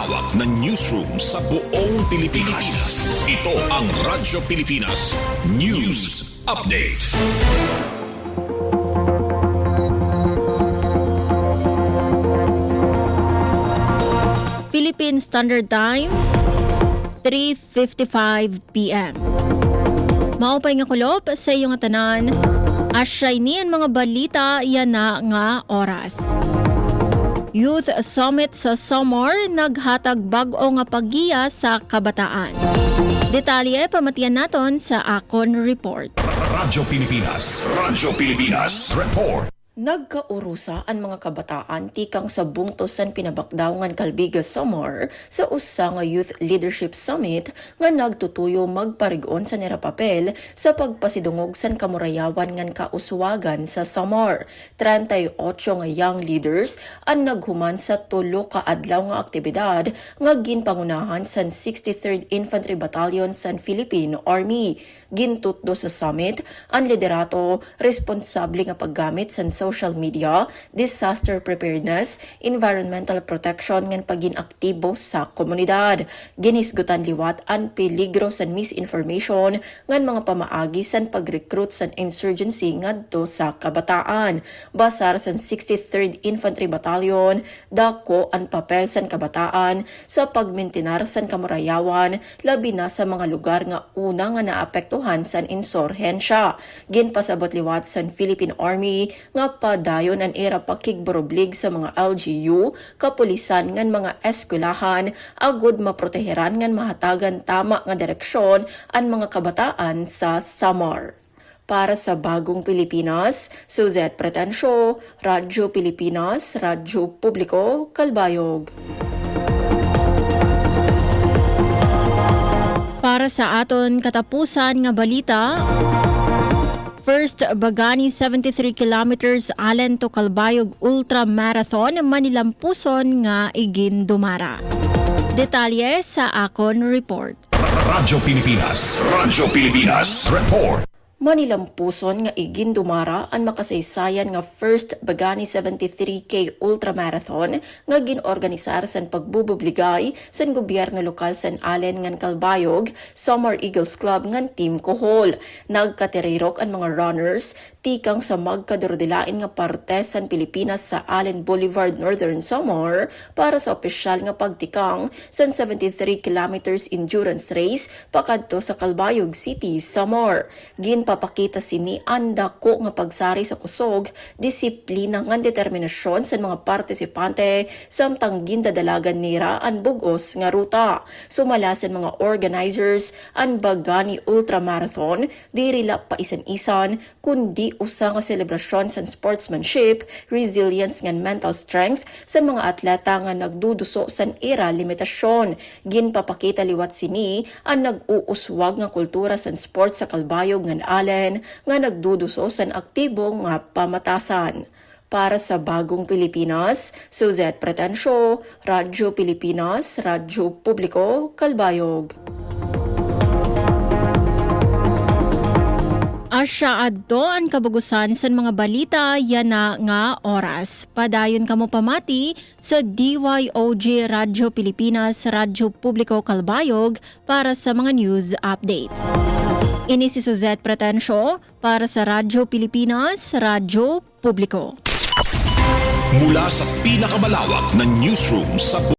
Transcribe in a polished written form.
pinakamalawak na newsroom sa buong Pilipinas. Ito ang Radyo Pilipinas News Update. Philippine Standard Time, 3:55 p.m. Maupay nga kulop sa iyong tanan, asyay niyan mga balita yan na nga oras. Youth Summit sa Samar naghatag bag-o nga paggiya sa kabataan. Detalye pamatian naton sa akon report. Radyo Pilipinas Report. Nagkaurusa ang mga kabataan tikang sa bungtos san pinabakdawngan Calbiga Samar sa usa nga Youth Leadership Summit nga nagtutuyo magparigon sa nirapapel sa pagpasidungog san kamurayawan ngan kauswagan sa Samar. 38 nga young leaders ang naghuman sa tulo ka adlaw nga aktibidad nga ginpangunahan san 63rd Infantry Battalion san Philippine Army. Gintutdo sa summit ang liderato responsable nga paggamit san social media, disaster preparedness, environmental protection ngan pagin-aktibo sa komunidad. Ginisgutan liwat ang peligro sa misinformation ngan mga pamaagi san pag-recruit sa insurgency ngadto sa kabataan. Basar sa 63rd Infantry Battalion, dako ang papel san kabataan sa pagmintinar san kamurayawan labi na sa mga lugar nga una nga naapektuhan san insurhensya. Ginpasabot liwat san Philippine Army nga padayon ang era pakigboroblig sa mga LGU, kapulisan ngan mga eskwelahan, agud maproteheran ngan mahatagan tama nga direksyon ang mga kabataan sa Samar. Para sa Bagong Pilipinas, Suzette Pretensio, Radyo Pilipinas, Radyo Publiko, Kalbayog. Para sa aton katapusan nga balita, First Bagani 73 kilometers Allen to Calbayog Ultra Marathon manilampuson nga igin dumara. Detalye sa akon report. Radyo Pilipinas Report. Manilampuson nga igin dumara ang makasaysayan nga First Bagani 73K Ultramarathon nga ginorganisar san pagbububligay san gobyerno lokal san Allen ngan Calbayog, Samar Eagles Club ngan Team Kohol. Nagkatererok ang mga runners tikang sa magkadurodilain nga parte san Pilipinas sa Allen Boulevard, Northern Samar para sa opisyal nga pagtikang san 73 kilometers endurance race pakadto sa Calbayog City, Samar. Papakita sini anda ko nga pagsari sa kusog, disiplina ngan determinasyon sa mga partisipante samtang gindadalagan nira ang bugos nga ruta. Sumala sa mga organizers ang Bagani Ultramarathon, diri la pa isan-isan kundi usa nga selebrasyon sa sportsmanship, resilience ngan mental strength sa mga atleta nga nagduduso sa era limitasyon. Ginpapakita liwat sini ang nag-uuswag nga kultura sa sports sa Calbayog ngan Allen nga nagduduso sa aktibong nga pamatasan. Para sa Bagong Pilipinas, Suzette Pretensio, Radyo Pilipinas, Radyo Publiko, Kalbayog. Asya adto ang kabugusan sa mga balita yan na nga oras. Padayon kamo pamati sa DYOG Radyo Pilipinas, Radyo Publiko Kalbayog para sa mga news updates. Ini si Suzette Pretensio para sa Radyo Pilipinas, Radyo Publiko. Mula sa pinakamalawak na newsroom sa